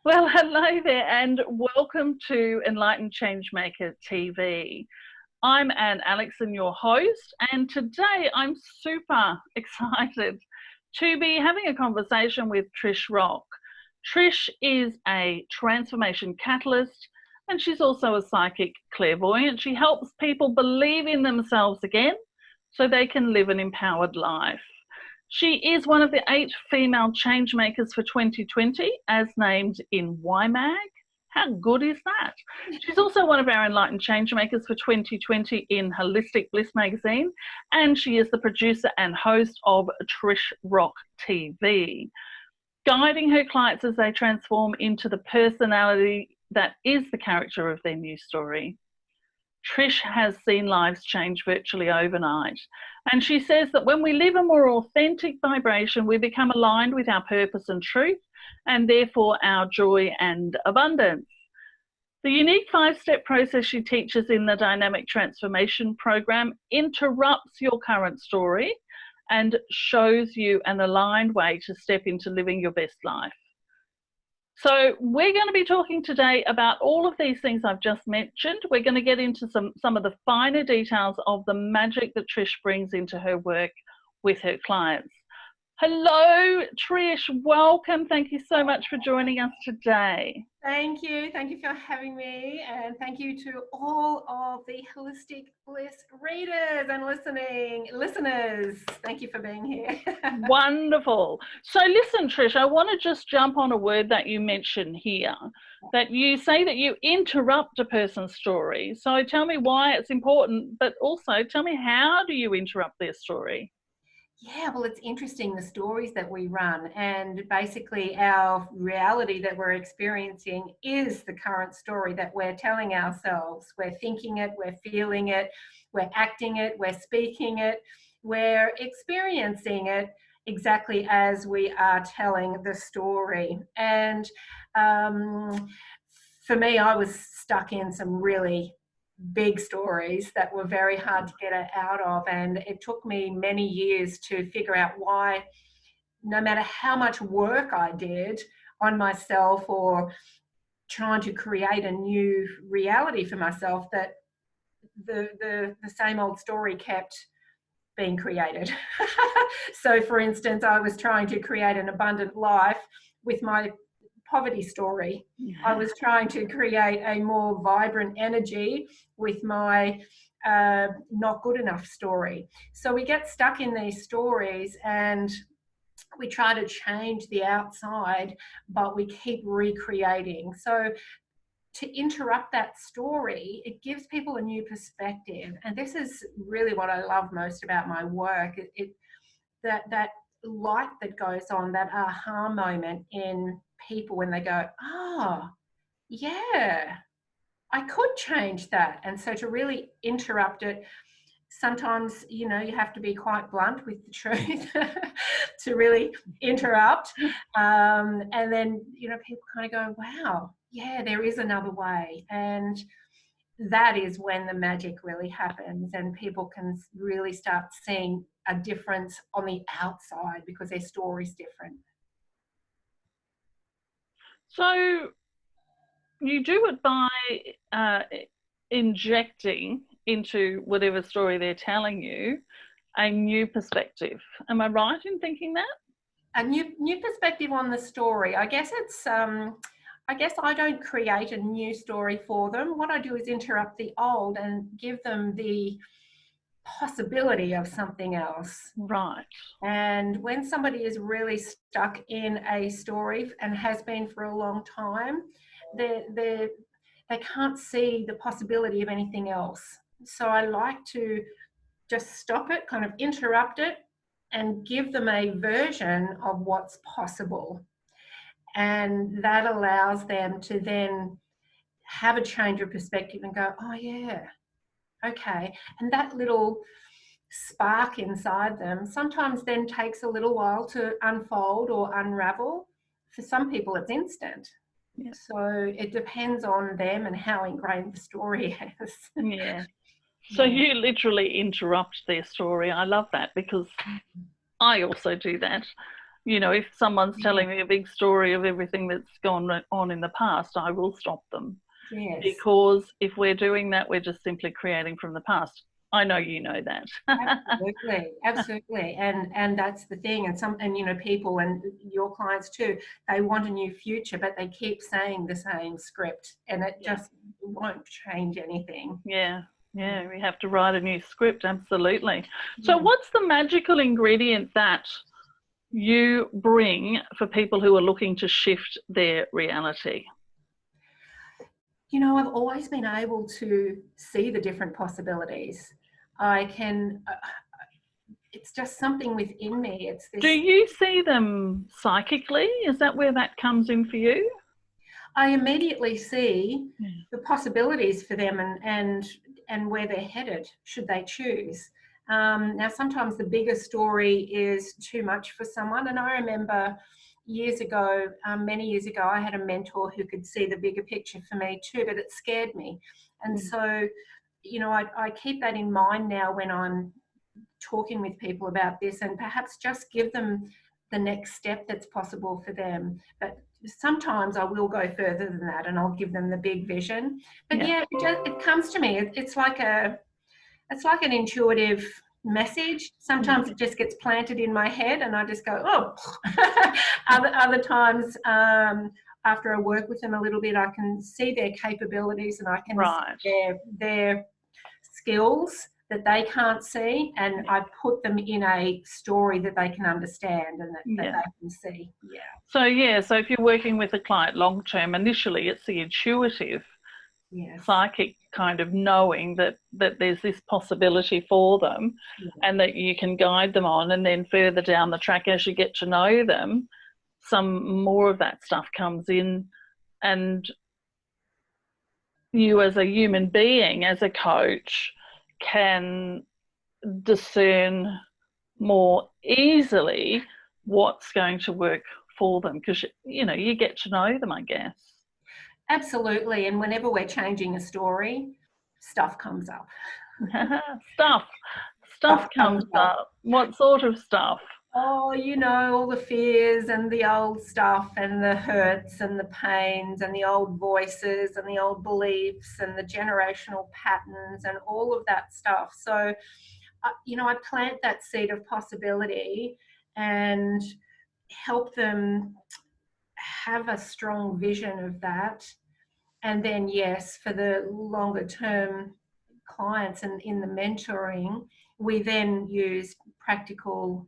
Well, hello there, and welcome to Enlightened Changemaker TV. I'm Aleckson, your host, and today I'm super excited to be having a conversation with Trish Rock. Trish is a transformation catalyst, and she's also a psychic clairvoyant. She helps people believe in themselves again so they can live an empowered life. She is one of the 8 female changemakers for 2020, as named in YMAG. How good is that? She's also one of our Enlightened Changemakers for 2020 in Holistic Bliss magazine, and she is the producer and host of Trish Rock TV, guiding her clients as they transform into the personality that is the character of their new story. Trish has seen lives change virtually overnight. And she says that when we live a more authentic vibration, we become aligned with our purpose and truth, and therefore our joy and abundance. The unique 5-step process she teaches in the Dynamic Transformation Program interrupts your current story and shows you an aligned way to step into living your best life. So we're going to be talking today about all of these things I've just mentioned. We're going to get into some of the finer details of the magic that Trish brings into her work with her clients. Hello, Trish. Welcome. Thank you so much for joining us today. Thank you. Thank you for having me. And thank you to all of the Holistic Bliss readers and listeners. Thank you for being here. Wonderful. So listen, Trish, I want to just jump on a word that you mentioned here, that you say that you interrupt a person's story. So tell me why it's important, but also tell me, how do you interrupt their story? Yeah, well, it's interesting, the stories that we run, and basically our reality that we're experiencing is the current story that we're telling ourselves. We're thinking it, we're feeling it, we're acting it, we're speaking it, we're experiencing it exactly as we are telling the story. And for me, I was stuck in some really big stories that were very hard to get out of, and it took me many years to figure out why, no matter how much work I did on myself or trying to create a new reality for myself, that the same old story kept being created. So for instance, I was trying to create an abundant life with my poverty story. I was trying to create a more vibrant energy with my not good enough story. So we get stuck in these stories and we try to change the outside, but we keep recreating. So to interrupt that story, it gives people a new perspective. And this is really what I love most about my work. That light that goes on, that aha moment in people when they go, oh, yeah, I could change that. And so to really interrupt it, sometimes, you have to be quite blunt with the truth to really interrupt. And then, people kind of go, wow, yeah, there is another way. And that is when the magic really happens, and people can really start seeing a difference on the outside because their story's different. So you do it by injecting into whatever story they're telling you a new perspective. Am I right in thinking that? A new perspective on the story. I guess it's I guess I don't create a new story for them. What I do is interrupt the old and give them the possibility of something else. Right. And when somebody is really stuck in a story and has been for a long time, they can't see the possibility of anything else. So I like to just stop it, kind of interrupt it, and give them a version of what's possible. And that allows them to then have a change of perspective and go, oh yeah, okay. And that little spark inside them sometimes then takes a little while to unfold or unravel. For some people, it's instant. Yeah. So it depends on them and how ingrained the story is. Yeah. So you literally interrupt their story. I love that, because I also do that. You know, if someone's Yeah. telling me a big story of everything that's gone on in the past, I will stop them. Yes. Because if we're doing that, we're just simply creating from the past. I know you know that. Absolutely, absolutely, and that's the thing. And you know, people and your clients too, they want a new future, but they keep saying the same script, and it Yeah. just won't change anything. Yeah. Yeah. We have to write a new script. Absolutely. So, Yeah. what's the magical ingredient that you bring for people who are looking to shift their reality? You know, I've always been able to see the different possibilities. I can. It's just something within me. It's Do this. you see them psychically? Is that where that comes in for you? I immediately see Yeah. the possibilities for them and where they're headed should they choose. Now, sometimes the bigger story is too much for someone, and I remember years ago, many years ago, I had a mentor who could see the bigger picture for me too, but it scared me. And Mm. so, you know, I keep that in mind now when I'm talking with people about this, and perhaps just give them the next step that's possible for them. But sometimes I will go further than that and I'll give them the big vision. But Yeah. yeah, it comes to me. It's like an intuitive message. Sometimes it just gets planted in my head and I just go, oh. Other times, after I work with them a little bit, I can see their capabilities and I can see Right. their skills that they can't see, and I put them in a story that they can understand and that Yeah. they can see. Yeah. So, yeah, so if you're working with a client long term, initially it's the intuitive, Yes. psychic kind of knowing that there's this possibility for them Yeah. and that you can guide them on. And then further down the track, as you get to know them, some more of that stuff comes in, and you as a human being, as a coach, can discern more easily what's going to work for them because you know you get to know them, I guess. Absolutely. And whenever we're changing a story, stuff comes up. stuff Stuff stuff comes comes up. up. What sort of stuff? Oh, you know, all the fears and the old stuff and the hurts and the pains and the old voices and the old beliefs and the generational patterns and all of that stuff. So, you know, I plant that seed of possibility and help them have a strong vision of that. And then, yes, for the longer term clients and in the mentoring, we then use practical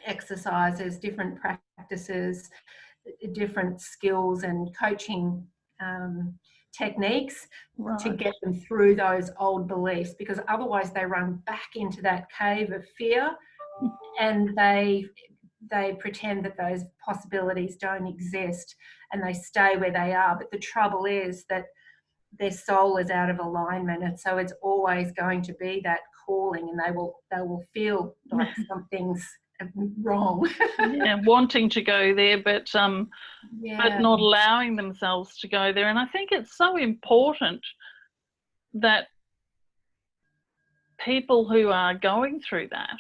exercises, different practices, different skills and coaching techniques to Right. get them through those old beliefs, because otherwise they run back into that cave of fear and they pretend that those possibilities don't exist and they stay where they are. But the trouble is that their soul is out of alignment, and so it's always going to be that calling, and they will feel like something's wrong. Yeah, wanting to go there, but Yeah. not allowing themselves to go there. And I think it's so important that people who are going through that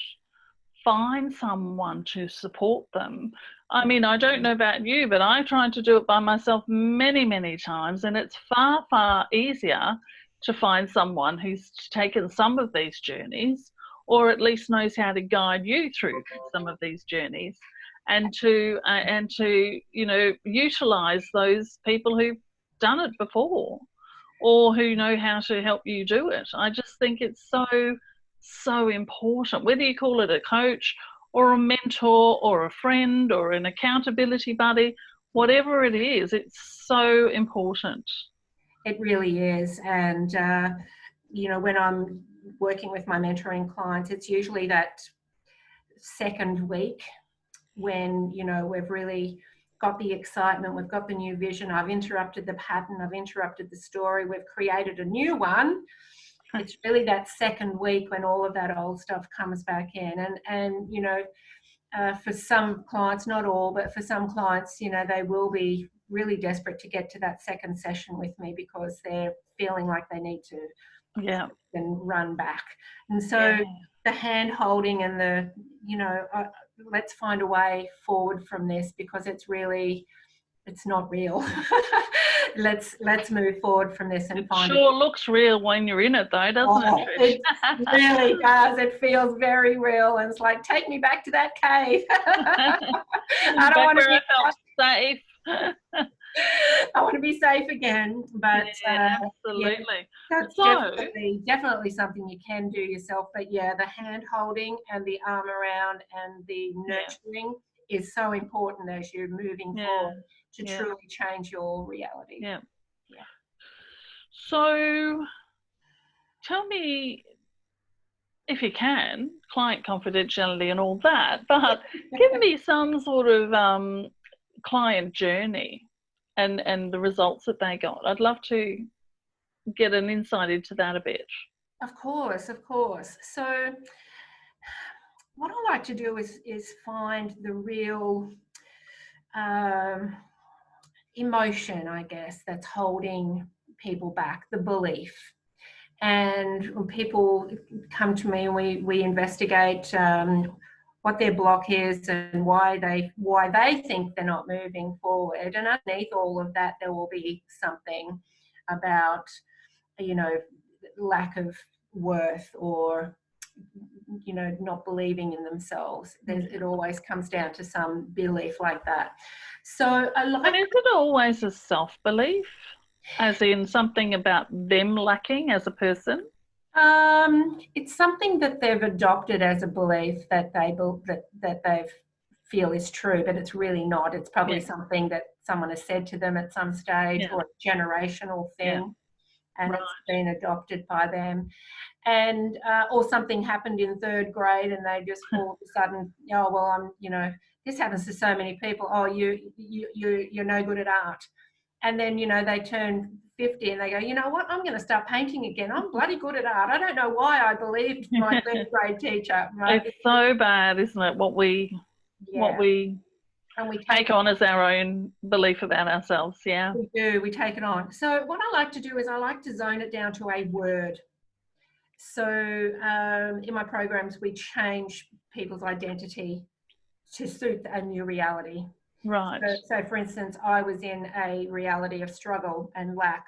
find someone to support them. I mean, I don't know about you, but I tried to do it by myself many, many times, and it's far, far easier to find someone who's taken some of these journeys or at least knows how to guide you through some of these journeys and to you know utilize those people who've done it before or who know how to help you do it. I just think it's so important, whether you call it a coach or a mentor or a friend or an accountability buddy, whatever it is, it's so important. It really is. And, you know, when I'm working with my mentoring clients, it's usually that second week when, you know, we've really got the excitement, we've got the new vision, I've interrupted the pattern, I've interrupted the story, we've created a new one. It's really that second week when all of that old stuff comes back in. And you know, for some clients, not all, but for some clients, you know, they will be really desperate to get to that second session with me because they're feeling like they need to Yeah. and run back. And so Yeah. the hand holding and the, you know, let's find a way forward from this, because it's not real. let's move forward from this and find sure looks real when you're in it, though, doesn't it, Trish? It really does. It feels very real, and it's like, take me back to that cave. I don't want to be safe. I want to be safe again, but absolutely. That's definitely something you can do yourself. But the hand holding and the arm around and the nurturing is so important as you're moving forward to truly change your reality. Yeah. So tell me, if you can, client confidentiality and all that, but give me some sort of client journey and the results that they got. I'd love to get an insight into that a bit. Of course. So what I like to do is find the real emotion, I guess, that's holding people back, the belief. And when people come to me, we investigate what their block is and why they think they're not moving forward. And underneath all of that, there will be something about, lack of worth, or not believing in themselves. It always comes down to some belief like that. So and is it always a self-belief, as in something about them lacking as a person? It's something that they've adopted as a belief that they feel is true, but it's really not. It's probably something that someone has said to them at some stage, or a generational thing, and it's been adopted by them. And or something happened in third grade, and they just all of a sudden, this happens to so many people. Oh, you're no good at art. And then, they turn 50 and they go, you know what, I'm going to start painting again. I'm bloody good at art. I don't know why I believed my third grade teacher. Right? It's so bad, isn't it, what we take on as our own belief about ourselves. Yeah. We do. We take it on. So what I like to do is I like to zone it down to a word. So in my programs, we change people's identity to suit a new reality. Right. So for instance, I was in a reality of struggle and lack.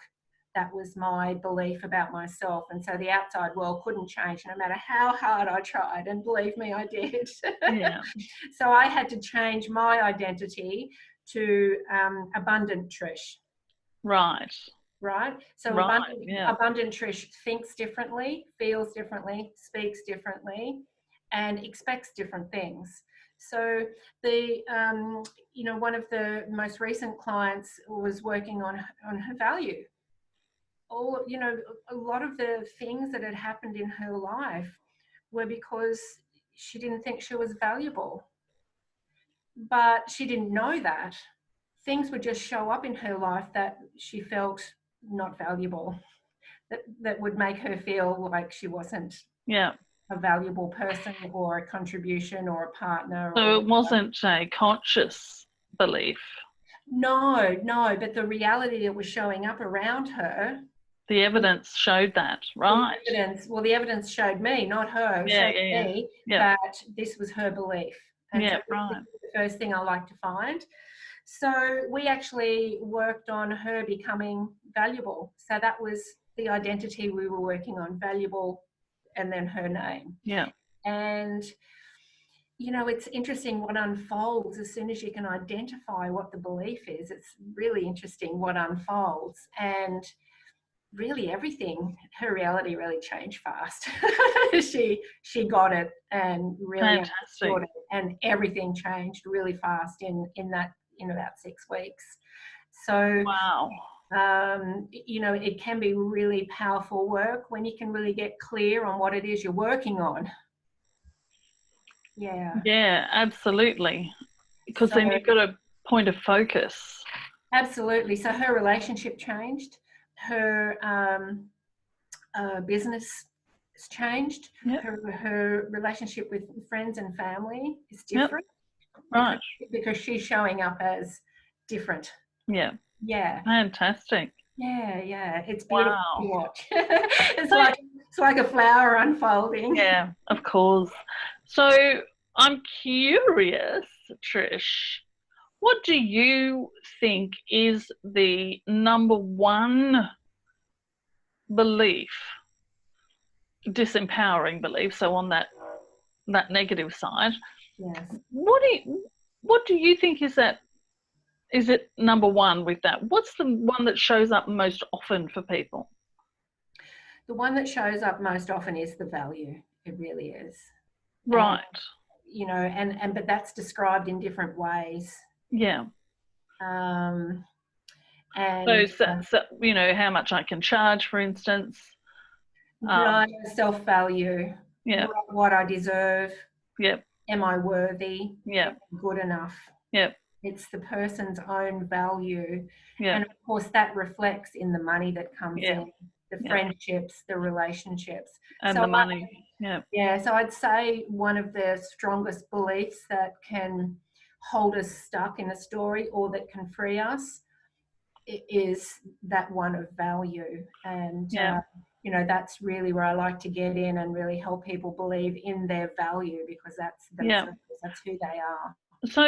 That was my belief about myself. And so the outside world couldn't change no matter how hard I tried. And believe me, I did. Yeah. So I had to change my identity to abundant Trish. Right. So abundant Trish thinks differently, feels differently, speaks differently, and expects different things. So the one of the most recent clients was working on her value. A lot of the things that had happened in her life were because she didn't think she was valuable. But she didn't know that. Things would just show up in her life that she felt not valuable, that would make her feel like she wasn't a valuable person or a contribution or a partner. So it wasn't a conscious belief. No, but the reality that was showing up around her. The evidence showed that, right? The evidence showed me, not her, me that this was her belief. And so this is the first thing I like to find. So we actually worked on her becoming valuable. So that was the identity we were working on, valuable, and then her name. Yeah. And, it's interesting what unfolds as soon as you can identify what the belief is. It's really interesting what unfolds. And really everything, her reality really changed fast. She got it and really understood it, and everything changed really fast in about 6 weeks. So wow. It can be really powerful work when you can really get clear on what it is you're working on. Yeah, absolutely. Because then you've got a point of focus. Absolutely. So her relationship changed. Her business has changed. Yep. Her relationship with friends and family is different. Right. Because she's showing up as different. Yeah. Yeah. Fantastic. Yeah. It's beautiful to watch. It's like a flower unfolding. Yeah, of course. So I'm curious, Trish, what do you think is the number one belief, disempowering belief, so on that negative side? Yes. What do you think is that? Is it number one with that? What's the one that shows up most often for people? The one that shows up most often is the value. It really is. Right. And but that's described in different ways. Yeah. And So how much I can charge, for instance. Right, self-value. Yeah. What I deserve. Yep. Am I worthy? Yep. Good enough? Yep. It's the person's own value. Yep. And of course that reflects in the money that comes in, the friendships, the relationships. And so the money. So I'd say one of the strongest beliefs that can hold us stuck in a story or that can free us is that one of value. And that's really where I like to get in and really help people believe in their value, because that's who they are. So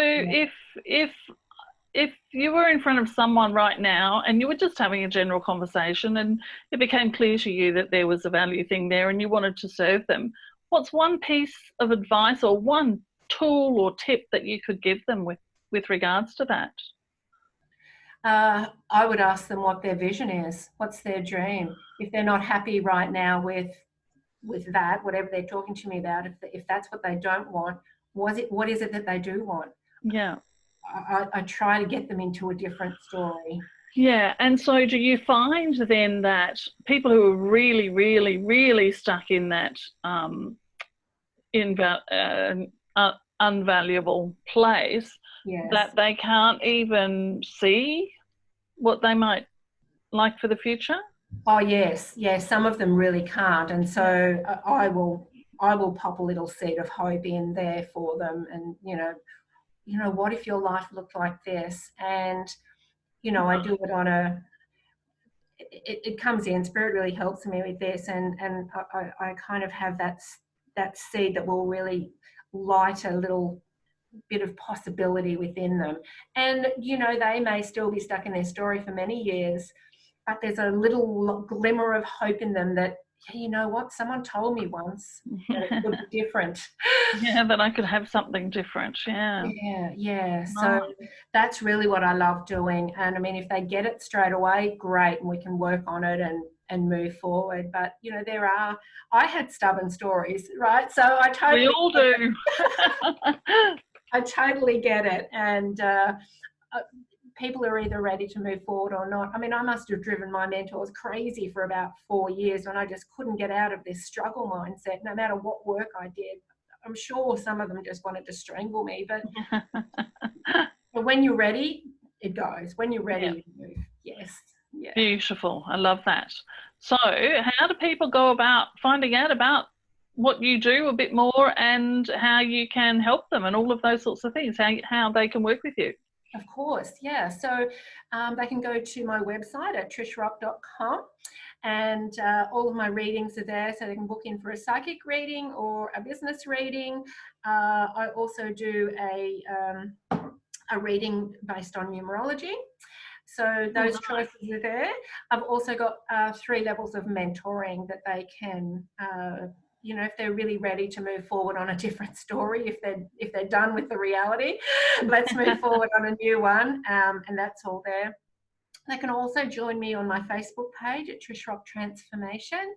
if you were in front of someone right now and you were just having a general conversation and it became clear to you that there was a value thing there and you wanted to serve them, what's one piece of advice or one tool or tip that you could give them with regards to that? I would ask them what their vision is. What's their dream? If they're not happy right now with that, whatever they're talking to me about, if that's what they don't want, what is it that they do want? Yeah. I try to get them into a different story. Yeah, and so do you find then that people who are really, really, really stuck in that unvaluable place, that they can't even see what they might like for the future? Oh yes, some of them really can't, and so I will pop a little seed of hope in there for them, and what if your life looked like this? And I do it on it comes in, spirit really helps me with this, and I kind of have that seed that will really light a little bit of possibility within them. And they may still be stuck in their story for many years, but there's a little glimmer of hope in them that, you know what, someone told me once that it could be different. Yeah, that I could have something different. So that's really what I love doing. And I mean, if they get it straight away, great, and we can work on it and move forward. But I had stubborn stories, right? So we all do. I totally get it. And people are either ready to move forward or not. I mean, I must have driven my mentors crazy for about 4 years when I just couldn't get out of this struggle mindset, no matter what work I did. I'm sure some of them just wanted to strangle me, but when you're ready, it goes. When you're ready, you move. Yes. Yeah. Beautiful. I love that. So how do people go about finding out about what you do a bit more and how you can help them and all of those sorts of things, how they can work with you? Of course, yeah. So they can go to my website at trishrock.com, and all of my readings are there, so they can book in for a psychic reading or a business reading. I also do a reading based on numerology. So those choices are there. I've also got 3 levels of mentoring that they can if they're really ready to move forward on a different story, if they're done with the reality, let's move forward on a new one, and that's all there. They can also join me on my Facebook page at Trish Rock Transformation,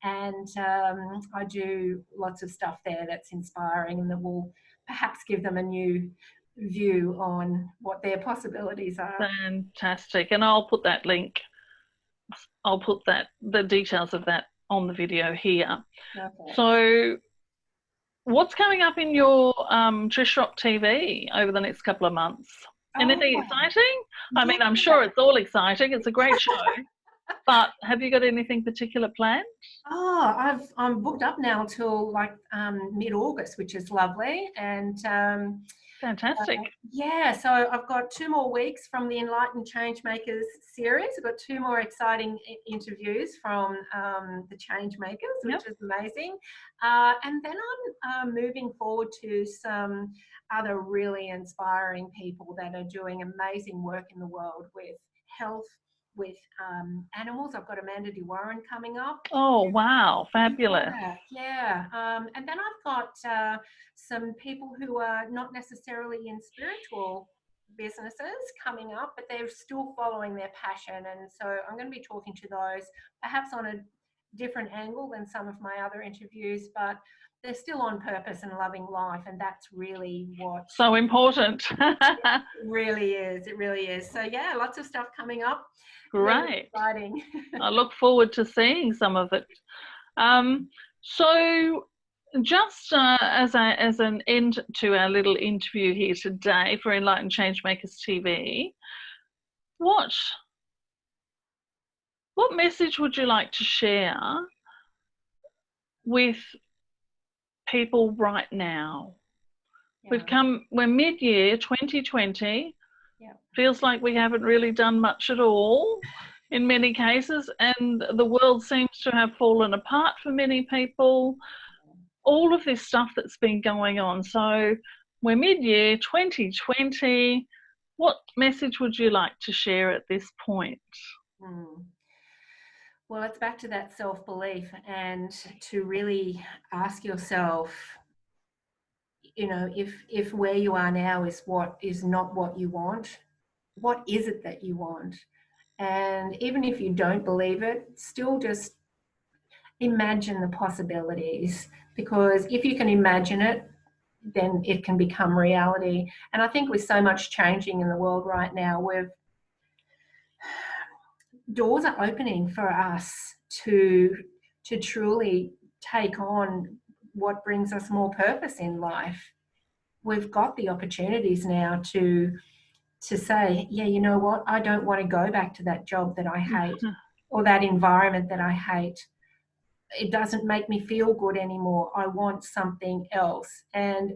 and I do lots of stuff there that's inspiring and that will perhaps give them a new view on what their possibilities are. Fantastic. And I'll put that link, the details of that on the video here. Okay. So what's coming up in your Trish Rock TV over the next couple of months? Anything exciting? I mean, I'm sure it's all exciting. It's a great show. But have you got anything particular planned? I'm booked up now till like mid-August, which is lovely. And Fantastic. Yeah, so I've got 2 more weeks from the Enlightened Changemakers series. I've got 2 more exciting interviews from the Changemakers, which is amazing. And then I'm moving forward to some other really inspiring people that are doing amazing work in the world with health, with animals. I've got Amanda de Warren coming up. Oh, wow. Fabulous. Yeah. And then I've got some people who are not necessarily in spiritual businesses coming up, but they're still following their passion. And so I'm going to be talking to those, perhaps on a different angle than some of my other interviews, but they're still on purpose and loving life. And that's really what... So important. It really is. It really is. So yeah, lots of stuff coming up. Great. Really exciting. I look forward to seeing some of it. So just as an end to our little interview here today for Enlightened Changemakers TV, what message would you like to share with people right now? Yeah. We're mid-year 2020. Yeah. Feels like we haven't really done much at all in many cases, and the world seems to have fallen apart for many people. All of this stuff that's been going on. So we're mid-year 2020. What message would you like to share at this point? Well, it's back to that self-belief, and to really ask yourself, you know, if where you are now is not what you want, what is it that you want? And even if you don't believe it, still just imagine the possibilities, because if you can imagine it, then it can become reality. And I think with so much changing in the world right now, doors are opening for us to truly take on what brings us more purpose in life. We've got the opportunities now to say, yeah, you know what, I don't want to go back to that job that I hate or that environment that I hate. It doesn't make me feel good anymore. I want something else. And,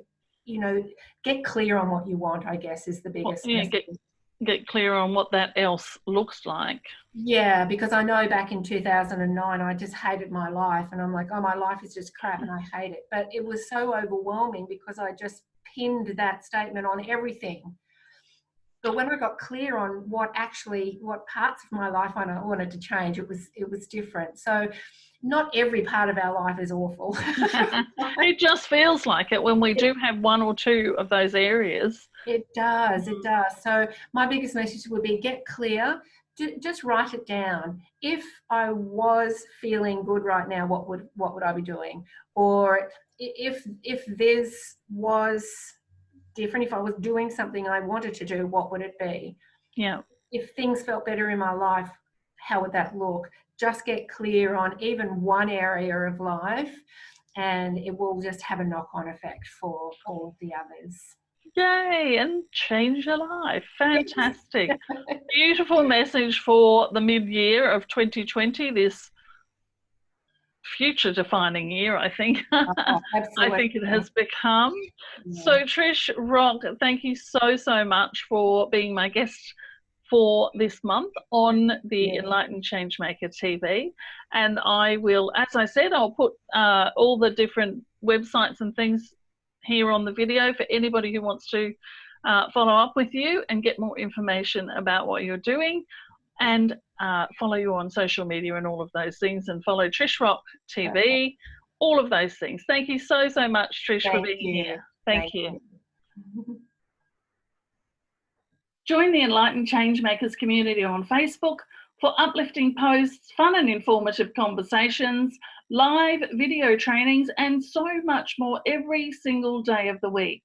you know, get clear on what you want, I guess, is the biggest message. Get clear on what that else looks like. Yeah, because I know back in 2009, I just hated my life. And I'm like, oh, my life is just crap and I hate it. But it was so overwhelming because I just pinned that statement on everything. But when I got clear on what parts of my life I wanted to change, it was different. So not every part of our life is awful. It just feels like it when we do have one or two of those areas. It does. So my biggest message would be get clear. Just write it down. If I was feeling good right now, what would I be doing? Or if this was different, if I was doing something I wanted to do, what would it be? Yeah. If things felt better in my life, how would that look? Just get clear on even one area of life, and it will just have a knock-on effect for all of the others. Yay, and change your life. Fantastic. Beautiful message for the mid-year of 2020, this future defining year, I think. Oh, I think it has become. Yeah. So Trish Rock, thank you so much for being my guest for this month on the Enlightened Changemaker TV. And I will, as I said, I'll put all the different websites and things here on the video for anybody who wants to follow up with you and get more information about what you're doing, and follow you on social media and all of those things, and follow Trish Rock TV, all of those things. Thank you so much, Trish, for being here. Thank you. Join the Enlightened Changemakers community on Facebook for uplifting posts, fun and informative conversations, live video trainings, and so much more every single day of the week.